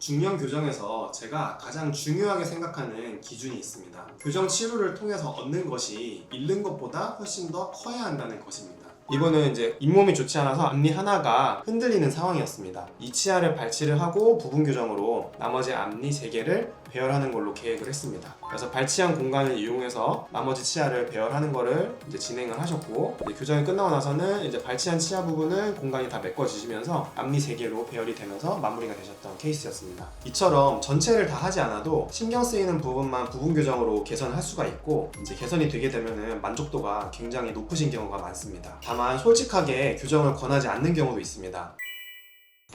중년 교정에서 제가 가장 중요하게 생각하는 기준이 있습니다. 교정 치료를 통해서 얻는 것이 잃는 것보다 훨씬 더 커야 한다는 것입니다. 이거는 이제 잇몸이 좋지 않아서 앞니 하나가 흔들리는 상황이었습니다. 이 치아를 발치를 하고 부분 교정으로 나머지 앞니 3개를 배열하는 걸로 계획을 했습니다. 그래서 발치한 공간을 이용해서 나머지 치아를 배열하는 거를 이제 진행을 하셨고, 이제 교정이 끝나고 나서는 이제 발치한 치아 부분은 공간이 다 메꿔지시면서 앞니 3개로 배열이 되면서 마무리가 되셨던 케이스였습니다. 이처럼 전체를 다 하지 않아도 신경 쓰이는 부분만 부분 교정으로 개선할 수가 있고, 이제 개선이 되게 되면은 만족도가 굉장히 높으신 경우가 많습니다. 다만 솔직하게 교정을 권하지 않는 경우도 있습니다.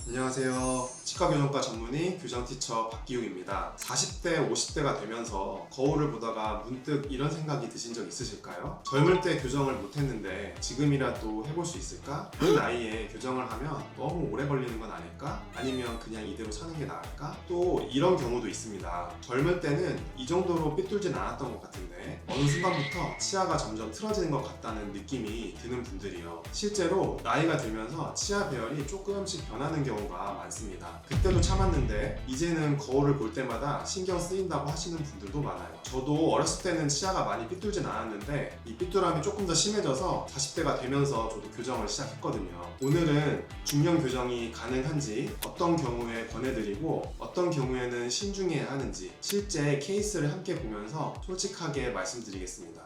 안녕하세요. 치과교정과 전문의 교정티처 박기웅입니다. 40대, 50대가 되면서 거울을 보다가 문득 이런 생각이 드신 적 있으실까요? 젊을 때 교정을 못했는데 지금이라도 해볼 수 있을까? 그 나이에 교정을 하면 너무 오래 걸리는 건 아닐까? 아니면 그냥 이대로 사는 게 나을까? 또 이런 경우도 있습니다. 젊을 때는 이 정도로 삐뚤진 않았던 것 같은데 어느 순간부터 치아가 점점 틀어지는 것 같다는 느낌이 드는 분들이요. 실제로 나이가 들면서 치아 배열이 조금씩 변하는 경우가 많습니다. 그때도 참았는데 이제는 거울을 볼 때마다 신경 쓰인다고 하시는 분들도 많아요. 저도 어렸을 때는 치아가 많이 삐뚤진 않았는데 이 삐뚤함이 조금 더 심해져서 40대가 되면서 저도 교정을 시작했거든요. 오늘은 중년 교정이 가능한지, 어떤 경우에 권해드리고 어떤 경우에는 신중해야 하는지 실제 케이스를 함께 보면서 솔직하게 말씀드리겠습니다.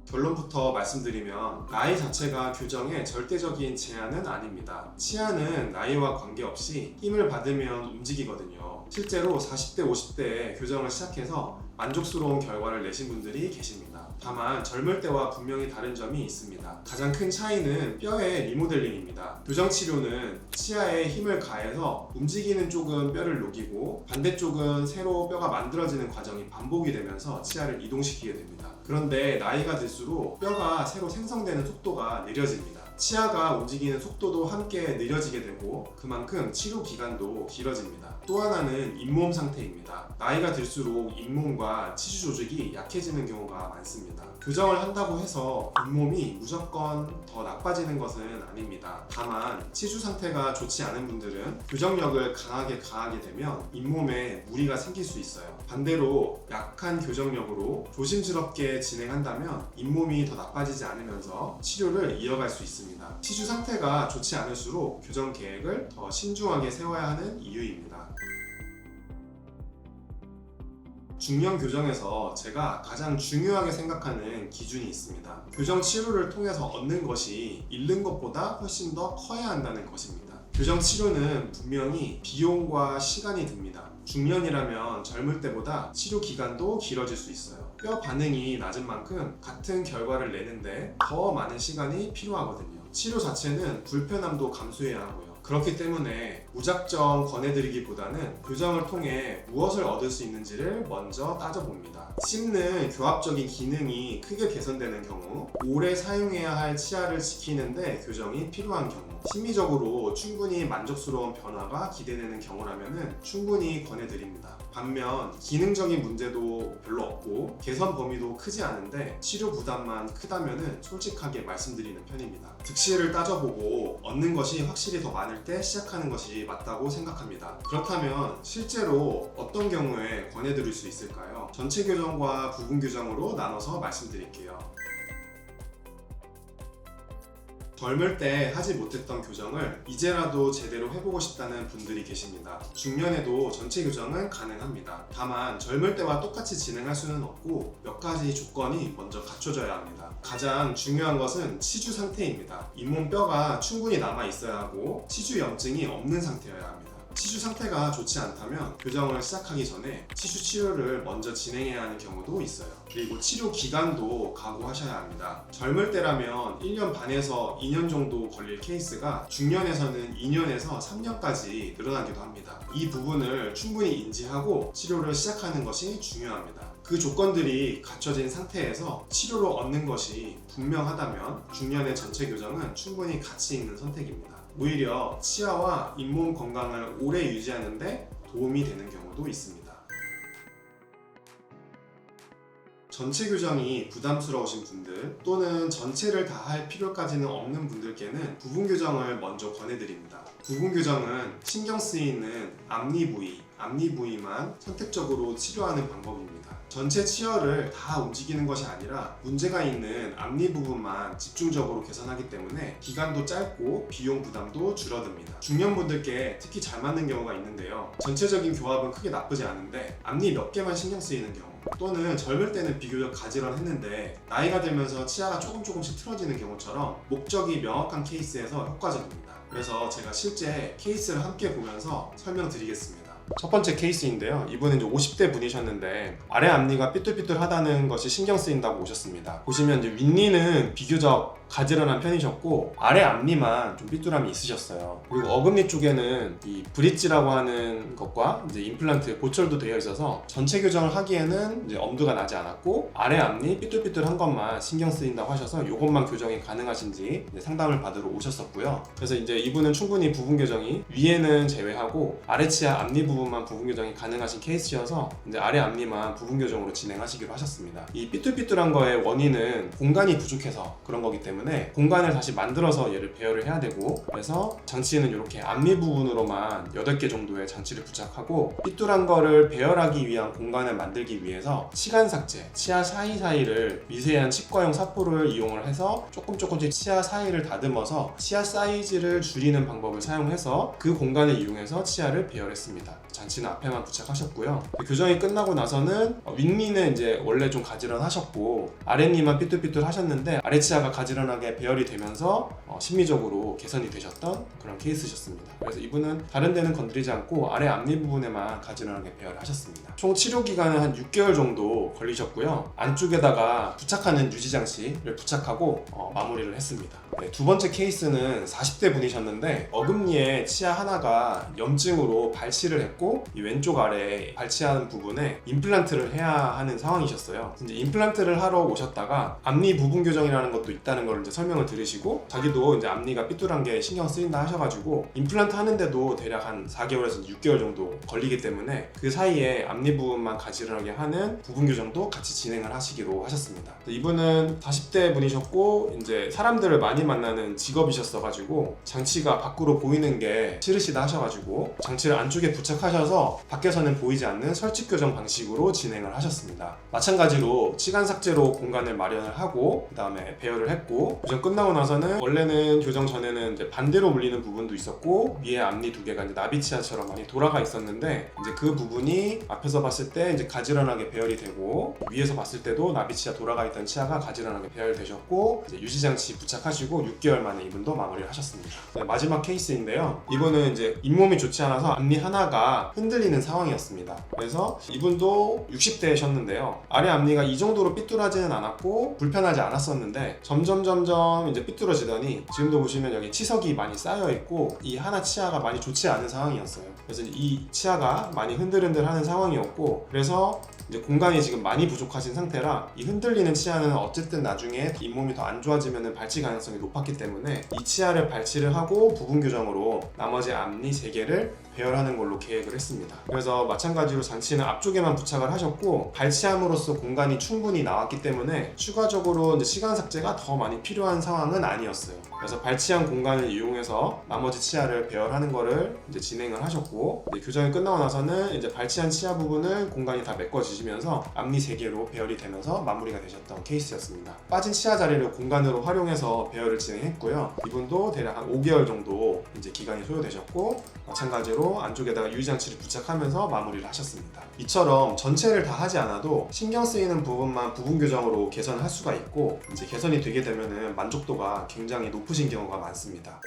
결론부터 말씀드리면 나이 자체가 교정의 절대적인 제한은 아닙니다. 치아는 나이와 관계없이 힘을 받으면 움직이거든요. 실제로 40대, 50대에 교정을 시작해서 만족스러운 결과를 내신 분들이 계십니다. 다만 젊을 때와 분명히 다른 점이 있습니다. 가장 큰 차이는 뼈의 리모델링입니다. 교정 치료는 치아에 힘을 가해서 움직이는 쪽은 뼈를 녹이고 반대쪽은 새로 뼈가 만들어지는 과정이 반복이 되면서 치아를 이동시키게 됩니다. 그런데 나이가 들수록 뼈가 새로 생성되는 속도가 느려집니다. 치아가 움직이는 속도도 함께 느려지게 되고 그만큼 치료 기간도 길어집니다. 또 하나는 잇몸 상태입니다. 나이가 들수록 잇몸과 치주 조직이 약해지는 경우가 많습니다. 교정을 한다고 해서 잇몸이 무조건 더 나빠지는 것은 아닙니다. 다만 치주 상태가 좋지 않은 분들은 교정력을 강하게 가하게 되면 잇몸에 무리가 생길 수 있어요. 반대로 약한 교정력으로 조심스럽게 진행한다면 잇몸이 더 나빠지지 않으면서 치료를 이어갈 수 있습니다. 치주 상태가 좋지 않을수록 교정 계획을 더 신중하게 세워야 하는 이유입니다. 중년 교정에서 제가 가장 중요하게 생각하는 기준이 있습니다. 교정 치료를 통해서 얻는 것이 잃는 것보다 훨씬 더 커야 한다는 것입니다. 교정 치료는 분명히 비용과 시간이 듭니다. 중년이라면 젊을 때보다 치료 기간도 길어질 수 있어요. 뼈 반응이 낮은 만큼 같은 결과를 내는데 더 많은 시간이 필요하거든요. 치료 자체는 불편함도 감수해야 하고요. 그렇기 때문에 무작정 권해드리기보다는 교정을 통해 무엇을 얻을 수 있는지를 먼저 따져봅니다. 씹는 교합적인 기능이 크게 개선되는 경우, 오래 사용해야 할 치아를 지키는데 교정이 필요한 경우, 심미적으로 충분히 만족스러운 변화가 기대되는 경우라면 충분히 권해드립니다. 반면 기능적인 문제도 별로 없고 개선 범위도 크지 않은데 치료 부담만 크다면 솔직하게 말씀드리는 편입니다. 득실을 따져보고 얻는 것이 확실히 더 많을 때 시작하는 것이 맞다고 생각합니다. 그렇다면 실제로 어떤 경우에 권해드릴 수 있을까요? 전체 교정과 부분 교정으로 나눠서 말씀드릴게요. 젊을 때 하지 못했던 교정을 이제라도 제대로 해보고 싶다는 분들이 계십니다. 중년에도 전체 교정은 가능합니다. 다만 젊을 때와 똑같이 진행할 수는 없고 몇 가지 조건이 먼저 갖춰져야 합니다. 가장 중요한 것은 치주 상태입니다. 잇몸 뼈가 충분히 남아 있어야 하고 치주 염증이 없는 상태여야 합니다. 치주 상태가 좋지 않다면 교정을 시작하기 전에 치주 치료를 먼저 진행해야 하는 경우도 있어요. 그리고 치료 기간도 각오하셔야 합니다. 젊을 때라면 1년 반에서 2년 정도 걸릴 케이스가 중년에서는 2년에서 3년까지 늘어나기도 합니다. 이 부분을 충분히 인지하고 치료를 시작하는 것이 중요합니다. 그 조건들이 갖춰진 상태에서 치료로 얻는 것이 분명하다면 중년의 전체 교정은 충분히 가치 있는 선택입니다. 오히려 치아와 잇몸 건강을 오래 유지하는 데 도움이 되는 경우도 있습니다. 전체 교정이 부담스러우신 분들 또는 전체를 다 할 필요까지는 없는 분들께는 부분 교정을 먼저 권해드립니다. 부분 교정은 신경 쓰이는 앞니 부위만 선택적으로 치료하는 방법입니다. 전체 치열을 다 움직이는 것이 아니라 문제가 있는 앞니 부분만 집중적으로 개선하기 때문에 기간도 짧고 비용 부담도 줄어듭니다. 중년분들께 특히 잘 맞는 경우가 있는데요. 전체적인 교합은 크게 나쁘지 않은데 앞니 몇 개만 신경 쓰이는 경우 또는 젊을 때는 비교적 가지런했는데 나이가 들면서 치아가 조금씩 틀어지는 경우처럼 목적이 명확한 케이스에서 효과적입니다. 그래서 제가 실제 케이스를 함께 보면서 설명드리겠습니다. 첫 번째 케이스인데요. 이분은 이제 50대 분이셨는데 아래 앞니가 삐뚤삐뚤하다는 것이 신경 쓰인다고 오셨습니다. 보시면 이제 윗니는 비교적 가지런한 편이셨고 아래 앞니만 좀 삐뚤함이 있으셨어요. 그리고 어금니 쪽에는 이 브릿지라고 하는 것과 이제 임플란트 보철도 되어 있어서 전체 교정을 하기에는 이제 엄두가 나지 않았고 아래 앞니 삐뚤삐뚤한 것만 신경 쓰인다고 하셔서 이것만 교정이 가능하신지 상담을 받으러 오셨었고요. 그래서 이제 이분은 충분히 부분 교정이 위에는 제외하고 아래 치아 앞니 부분만 부분 교정이 가능하신 케이스여서 이제 아래 앞니만 부분 교정으로 진행하시기로 하셨습니다. 이 삐뚤삐뚤한 거의 원인은 공간이 부족해서 그런 거기 때문에 공간을 다시 만들어서 얘를 배열을 해야 되고, 그래서 장치는 이렇게 앞니 부분으로만 8개 정도의 장치를 부착하고 삐뚤한 거를 배열하기 위한 공간을 만들기 위해서 치간 삭제, 치아 사이사이를 미세한 치과용 사포를 이용을 해서 조금씩 치아 사이를 다듬어서 치아 사이즈를 줄이는 방법을 사용해서 그 공간을 이용해서 치아를 배열했습니다. 장치는 앞에만 부착하셨고요. 교정이 끝나고 나서는 윗니는 이제 원래 좀 가지런하셨고 아랫니만 삐뚤삐뚤 하셨는데 아래 치아가 가지런하게 배열이 되면서 심미적으로 개선이 되셨던 그런 케이스셨습니다. 그래서 이분은 다른 데는 건드리지 않고 아래 앞니 부분에만 가지런하게 배열을 하셨습니다. 총 치료 기간은 한 6개월 정도 걸리셨고요. 안쪽에다가 부착하는 유지 장치를 부착하고 마무리를 했습니다. 네, 두 번째 케이스는 40대 분이셨는데 어금니에 치아 하나가 염증으로 발치를 했고 이 왼쪽 아래 발치하는 부분에 임플란트를 해야 하는 상황이셨어요. 이제 임플란트를 하러 오셨다가 앞니 부분 교정이라는 것도 있다는 걸 이제 설명을 들으시고 자기도 이제 앞니가 삐뚤한 게 신경 쓰인다 하셔가지고 임플란트 하는데도 대략 한 4개월에서 6개월 정도 걸리기 때문에 그 사이에 앞니 부분만 가지런하게 하는 부분 교정도 같이 진행을 하시기로 하셨습니다. 이분은 40대 분이셨고 이제 사람들을 많이 만나는 직업이셨어가지고 장치가 밖으로 보이는 게 싫으시다 하셔가지고 장치를 안쪽에 부착하셔서 밖에서는 보이지 않는 설치 교정 방식으로 진행을 하셨습니다. 마찬가지로 치간 삭제로 공간을 마련을 하고 그 다음에 배열을 했고 교정 끝나고 나서는 원래는 교정 전에는 이제 반대로 물리는 부분도 있었고 위에 앞니 두 개가 이제 나비치아처럼 많이 돌아가 있었는데 이제 그 부분이 앞에서 봤을 때 이제 가지런하게 배열이 되고 위에서 봤을 때도 나비치아 돌아가 있던 치아가 가지런하게 배열되셨고 이제 유지장치 부착하시고 6개월 만에 이분도 마무리를 하셨습니다. 네, 마지막 케이스인데요. 이분은 이제 잇몸이 좋지 않아서 앞니 하나가 흔들리는 상황이었습니다. 그래서 이분도 60대셨는데요. 아래 앞니가 이 정도로 삐뚤어지는 않았고 불편하지 않았었는데 점점 이제 삐뚤어지더니 지금도 보시면 여기 치석이 많이 쌓여 있고 이 하나 치아가 많이 좋지 않은 상황이었어요. 그래서 이 치아가 많이 흔들흔들하는 상황이었고 그래서 이제 공간이 지금 많이 부족하신 상태라 이 흔들리는 치아는 어쨌든 나중에 잇몸이 더 안 좋아지면 발치 가능성이 높았기 때문에 이 치아를 발치를 하고 부분 교정으로 나머지 앞니 3개를 배열하는 걸로 계획을 했습니다. 그래서 마찬가지로 장치는 앞쪽에만 부착을 하셨고 발치함으로써 공간이 충분히 나왔기 때문에 추가적으로 이제 시간 삭제가 더 많이 필요한 상황은 아니었어요. 그래서 발치한 공간을 이용해서 나머지 치아를 배열하는 거를 이제 진행을 하셨고 이제 교정이 끝나고 나서는 이제 발치한 치아 부분을 공간이 다 메꿔지시면서 앞니 3개로 배열이 되면서 마무리가 되셨던 케이스였습니다. 빠진 치아 자리를 공간으로 활용해서 배열을 진행했고요. 이분도 대략 한 5개월 정도 이제 기간이 소요되셨고 마찬가지로 안쪽에다가 유리장치를 부착하면서 마무리를 하셨습니다. 이처럼 전체를 다 하지 않아도 신경 쓰이는 부분만 부분 교정으로 개선할 수가 있고 이제 개선이 되게 되면은 만족도가 굉장히 높으신 경우가 많습니다.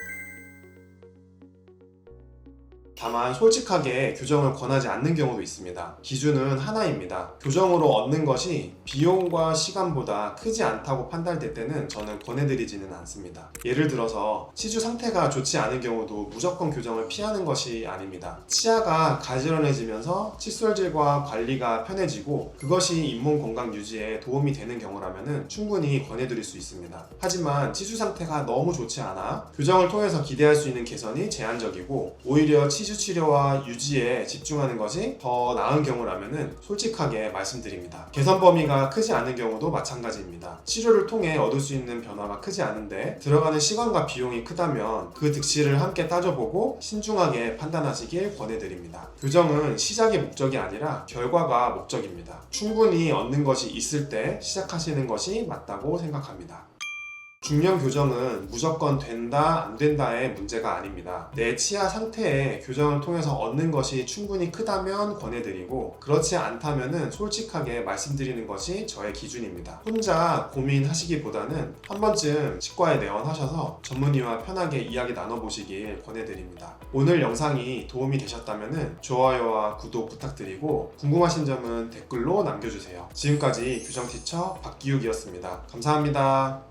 다만 솔직하게 교정을 권하지 않는 경우도 있습니다. 기준은 하나입니다. 교정으로 얻는 것이 비용과 시간보다 크지 않다고 판단될 때는 저는 권해드리지는 않습니다. 예를 들어서 치주 상태가 좋지 않은 경우도 무조건 교정을 피하는 것이 아닙니다. 치아가 가지런해지면서 칫솔질과 관리가 편해지고 그것이 잇몸 건강 유지에 도움이 되는 경우라면 충분히 권해드릴 수 있습니다. 하지만 치주 상태가 너무 좋지 않아 교정을 통해서 기대할 수 있는 개선이 제한적이고 오히려 치주 치주 치료와 유지에 집중하는 것이 더 나은 경우라면 솔직하게 말씀드립니다. 개선 범위가 크지 않은 경우도 마찬가지입니다. 치료를 통해 얻을 수 있는 변화가 크지 않은데 들어가는 시간과 비용이 크다면 그 득실을 함께 따져보고 신중하게 판단하시길 권해드립니다. 교정은 시작이 목적이 아니라 결과가 목적입니다. 충분히 얻는 것이 있을 때 시작하시는 것이 맞다고 생각합니다. 중년 교정은 무조건 된다, 안 된다의 문제가 아닙니다. 내 치아 상태에 교정을 통해서 얻는 것이 충분히 크다면 권해드리고 그렇지 않다면 솔직하게 말씀드리는 것이 저의 기준입니다. 혼자 고민하시기보다는 한 번쯤 치과에 내원하셔서 전문의와 편하게 이야기 나눠보시길 권해드립니다. 오늘 영상이 도움이 되셨다면 좋아요와 구독 부탁드리고 궁금하신 점은 댓글로 남겨주세요. 지금까지 교정티처 박기욱이었습니다. 감사합니다.